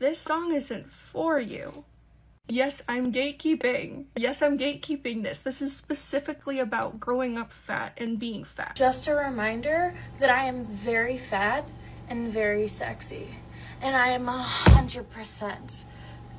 This song isn't for you. Yes, I'm gatekeeping. Yes, I'm gatekeeping this. This is specifically about growing up fat and being fat. Just a reminder that I am very fat and very sexy. And I am 100%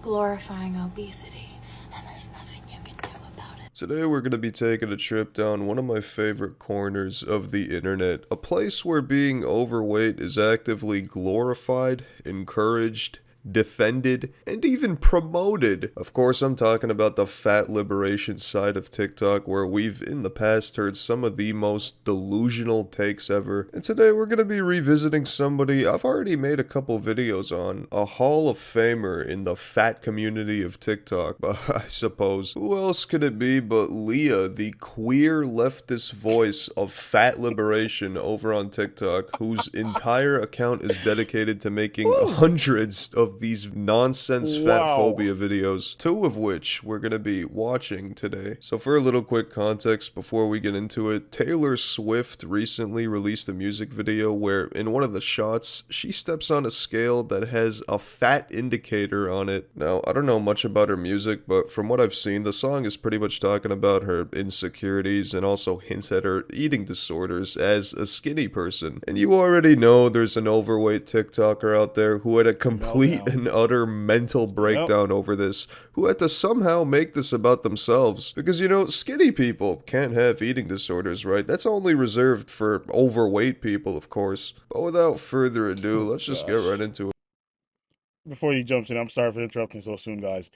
glorifying obesity. And there's nothing you can do about it. Today we're going to be taking a trip down one of my favorite corners of the internet, a place where being overweight is actively glorified, encouraged, defended, and even promoted. Of course, I'm talking about the fat liberation side of TikTok, where we've in the past heard some of the most delusional takes ever. And today we're going to be revisiting somebody I've already made a couple videos on, a Hall of Famer in the fat community of TikTok, I suppose. Who else could it be but Leah, the queer leftist voice of fat liberation over on TikTok, whose entire account is dedicated to making hundreds of these nonsense fatphobia videos, two of which we're going to be watching today. So for a little quick context before we get into it, Taylor Swift recently released a music video where in one of the shots, she steps on a scale that has a fat indicator on it. Now, I don't know much about her music, but from what I've seen, the song is pretty much talking about her insecurities and also hints at her eating disorders as a skinny person. And you already know there's an overweight TikToker out there who had a complete and utter mental breakdown over this, who had to somehow make this about themselves. Because, you know, skinny people can't have eating disorders, right? That's only reserved for overweight people, of course. But without further ado, let's just get right into it. Before you jump in, I'm sorry for interrupting so soon, guys.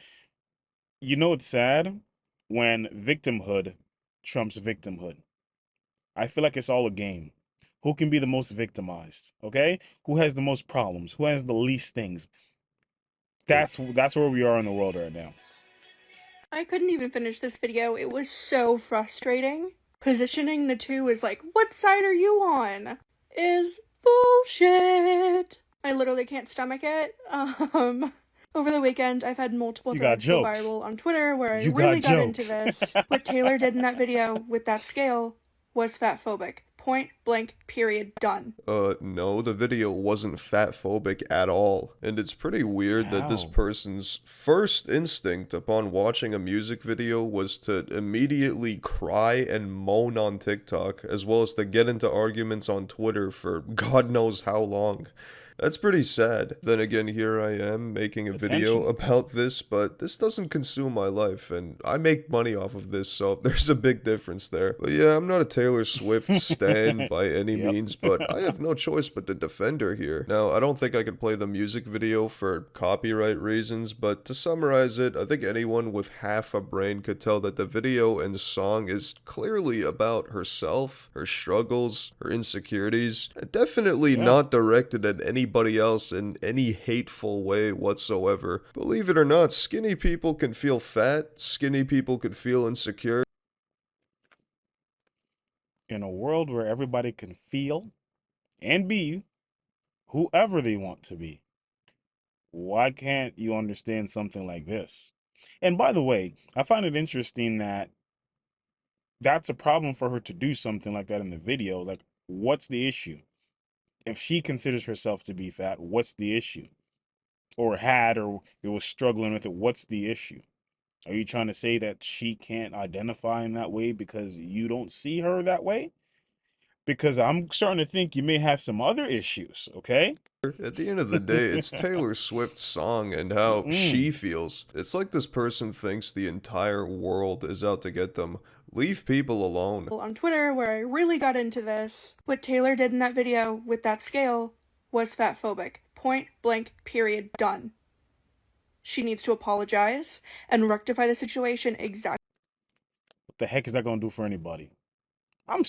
You know it's sad when victimhood trumps victimhood. I feel like it's all a game. Who can be the most victimized, okay? Who has the most problems? Who has the least things? That's where we are in the world right now. I couldn't even finish this video. It was so frustrating. Positioning the two as like, what side are you on? Is bullshit. I literally can't stomach it. Over the weekend, I've had multiple threads go viral on Twitter where I really got into this. What Taylor did in that video with that scale was fatphobic. Point blank, period, done. No, the video wasn't fatphobic at all. And it's pretty weird that this person's first instinct upon watching a music video was to immediately cry and moan on TikTok, as well as to get into arguments on Twitter for God knows how long. That's pretty sad. Then again, here I am making a video about this, but this doesn't consume my life, and I make money off of this, so there's a big difference there. But yeah, I'm not a Taylor Swift stan by any means, but I have no choice but to defend her here. Now, I don't think I could play the music video for copyright reasons, but to summarize it, I think anyone with half a brain could tell that the video and the song is clearly about herself, her struggles, her insecurities, and definitely not directed at anybody else in any hateful way whatsoever. Believe it or not, skinny people can feel fat, skinny people could feel insecure. In a world where everybody can feel and be whoever they want to be, why can't you understand something like this? And by the way, I find it interesting that that's a problem for her to do something like that in the video. Like, what's the issue? If she considers herself to be fat, what's the issue? Or was struggling with it, what's the issue? Are you trying to say that she can't identify in that way because you don't see her that way? Because I'm starting to think you may have some other issues, okay? At the end of the day, it's Taylor Swift's song and how she feels. It's like this person thinks the entire world is out to get them. Leave people alone. On Twitter, where I really got into this, what Taylor did in that video with that scale was fatphobic. Point blank, period, done. She needs to apologize and rectify the situation exactly. What the heck is that going to do for anybody? I'm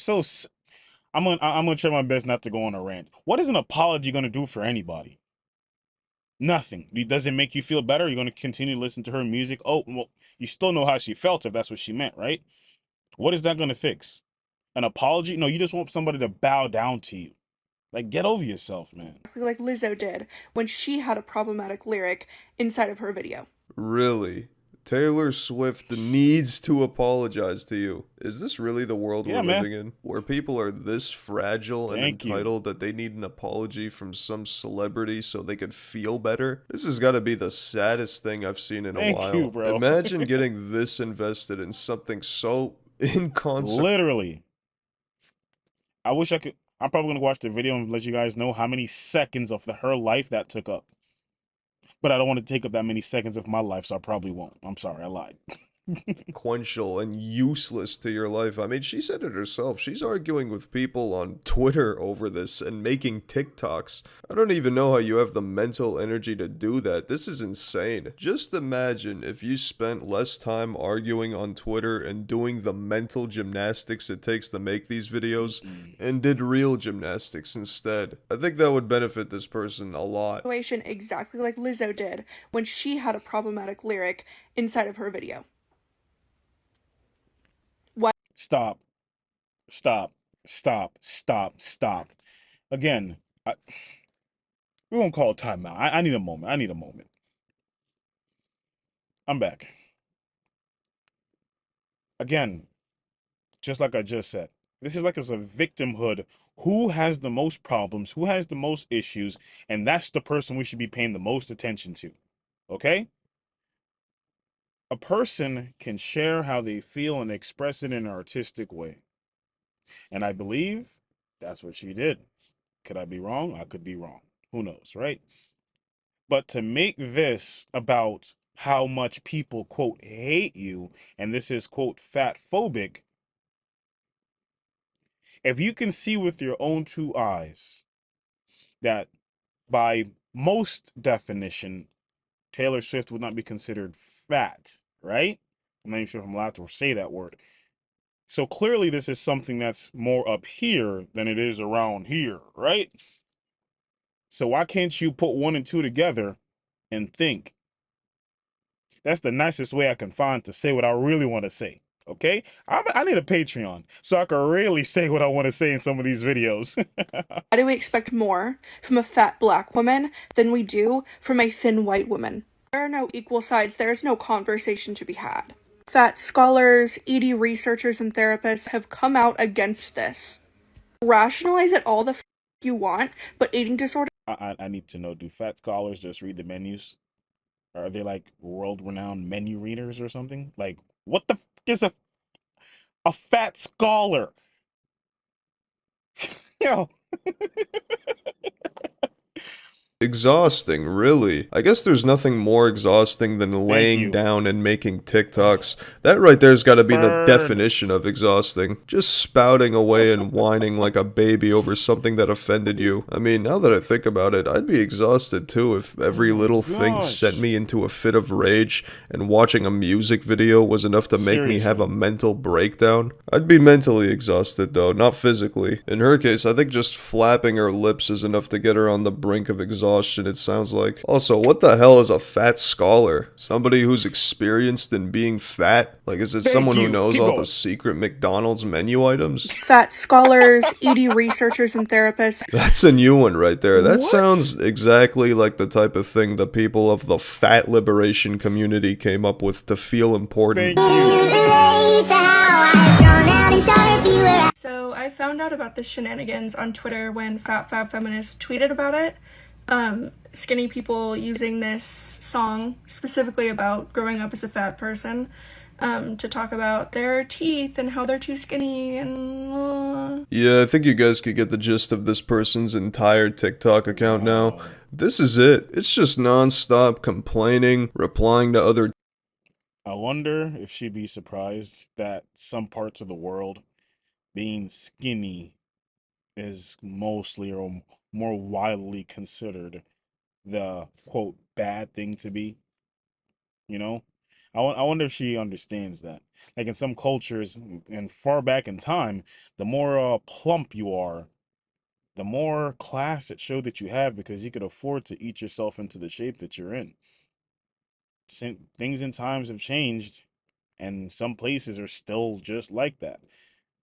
gonna try my best not to go on a rant. What is an apology gonna do for anybody? Nothing. Does it make you feel better? You're gonna continue to listen to her music? Oh, well, you still know how she felt if that's what she meant, right? What is that gonna fix? An apology? No, you just want somebody to bow down to you. Like, get over yourself, man. Like Lizzo did when she had a problematic lyric inside of her video. Really? Taylor Swift needs to apologize to you. Is this really the world we're Yeah, man. living in? Where people are this fragile and Thank you. entitled that they need an apology from some celebrity so they could feel better? This has got to be the saddest thing I've seen in a Thank you, while. bro. Imagine getting this invested in something so inconsequential. Literally. I wish I could. I'm probably gonna watch the video and let you guys know how many seconds of her life that took up. But I don't want to take up that many seconds of my life, so I probably won't. I'm sorry, I lied. And useless to your life. I mean, she said it herself. She's arguing with people on Twitter over this and making TikToks. I don't even know how you have the mental energy to do that. This is insane. Just imagine if you spent less time arguing on Twitter and doing the mental gymnastics it takes to make these videos and did real gymnastics instead. I think that would benefit this person a lot. Situation exactly like Lizzo did when she had a problematic lyric inside of her video. Stop. Stop. Stop. Stop. Stop. Again, we won't call it timeout. I need a moment. I need a moment. I'm back. Again, just like I just said, this is like as a victimhood. Who has the most problems? Who has the most issues? And that's the person we should be paying the most attention to. Okay? A person can share how they feel and express it in an artistic way. And I believe that's what she did. Could I be wrong? I could be wrong. Who knows, right? But to make this about how much people, quote, hate you, and this is, quote, fatphobic, if you can see with your own two eyes that by most definition, Taylor Swift would not be considered fat, right? I'm not even sure if I'm allowed to say that word. So clearly, this is something that's more up here than it is around here, right? So why can't you put one and two together and think? That's the nicest way I can find to say what I really want to say. Okay, I need a Patreon so I can really say what I want to say in some of these videos. Why do we expect more from a fat black woman than we do from a thin white woman? There are no equal sides. There is no conversation to be had. Fat scholars, ED researchers, and therapists have come out against this. Rationalize it all the you want, but eating disorder. I need to know, do fat scholars just read the menus? Are they like world-renowned menu readers or something? Like, what the is a fat scholar? Yo, Exhausting, really. I guess there's nothing more exhausting than thank laying you. down and making TikToks. That right there's gotta be the Burn. definition of exhausting. Just spouting away and whining like a baby over something that offended you. I mean, now that I think about it, I'd be exhausted too if Oh every my little thing sent gosh. me into a fit of rage and watching a music video was enough to make me have Seriously. a mental breakdown. I'd be mentally exhausted though, not physically. In her case, I think just flapping her lips is enough to get her on the brink of exhaustion, it sounds like. Also, what the hell is a fat scholar? Somebody who's experienced in being fat? Like, is it Thank someone who you. knows Keep all the going. secret McDonald's menu items? Fat scholars, ED researchers, and therapists. That's a new one right there. That What? sounds exactly like the type of thing the people of the fat liberation community came up with to feel important. Thank you. So I found out about the shenanigans on Twitter when Fat Feminists tweeted about it. Skinny people using this song specifically about growing up as a fat person to talk about their teeth and how they're too skinny and Yeah, I think you guys could get the gist of this person's entire TikTok account now. Wow. This is it. It's just nonstop complaining, replying to other I wonder if she'd be surprised that some parts of the world being skinny is mostly or more widely considered the quote bad thing to be, you know? I wonder if she understands that. Like in some cultures and far back in time, the more plump you are, the more class it showed that you have because you could afford to eat yourself into the shape that you're in. Things and times have changed, and some places are still just like that.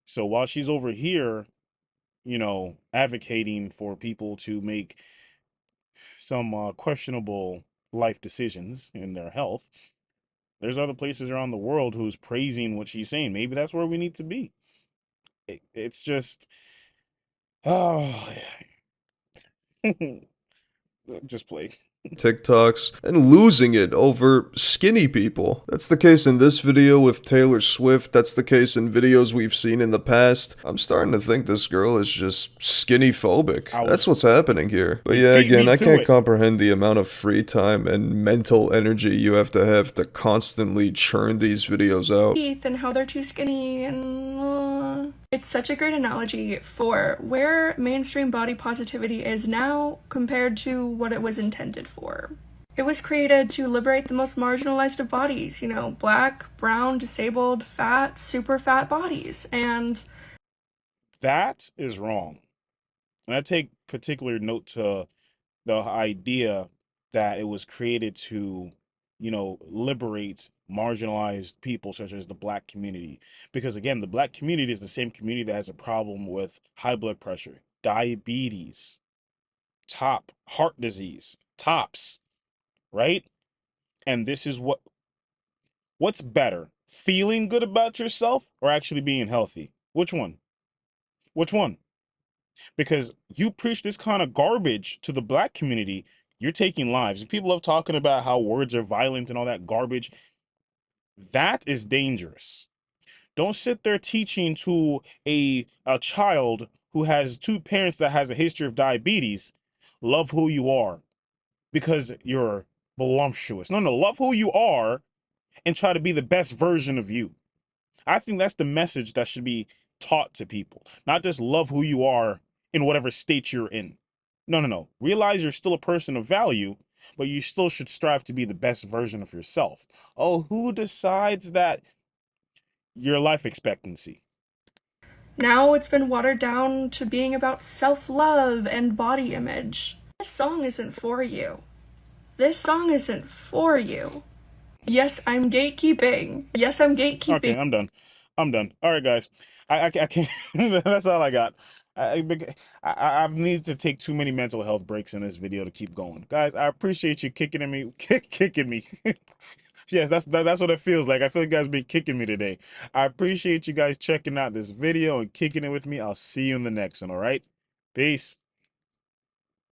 So while she's over here, advocating for people to make some questionable life decisions in their health, There's other places around the world who's praising what she's saying. Maybe that's where we need to be. It's just, oh, just play. TikToks and losing it over skinny people. That's the case in this video with Taylor Swift. That's the case in videos we've seen in the past. I'm starting to think this girl is just skinny phobic. That's what's happening here. But yeah, again, I can't comprehend the amount of free time and mental energy you have to constantly churn these videos out. And how they're too skinny, and it's such a great analogy for where mainstream body positivity is now compared to what it was intended for. It was created to liberate the most marginalized of bodies, you know, black, brown, disabled, fat, super fat bodies, and that is wrong. And I take particular note to the idea that it was created to, you know, liberate marginalized people such as the black community. Because again, the black community is the same community that has a problem with high blood pressure, diabetes, heart disease, TOPS, right? And this is what's better, feeling good about yourself or actually being healthy? Which one? Which one? Because you preach this kind of garbage to the black community, you're taking lives. And people love talking about how words are violent and all that garbage. That is dangerous. Don't sit there teaching to a child who has two parents that has a history of diabetes, love who you are because you're voluptuous. No, love who you are and try to be the best version of you. I think that's the message that should be taught to people, not just love who you are in whatever state you're in. No. Realize you're still a person of value, but you still should strive to be the best version of yourself. Oh, who decides that? Your life expectancy. now it's been watered down to being about self-love and body image. This song isn't for you. This song isn't for you. Yes, I'm gatekeeping. Yes, I'm gatekeeping. Okay, I'm done. All right, guys. I can't. That's all I got. I need to take too many mental health breaks in this video to keep going. Guys, I appreciate you kicking me. Kicking me. Yes, that's what it feels like. I feel like you guys been kicking me today. I appreciate you guys checking out this video and kicking it with me. I'll see you in the next one, all right? Peace.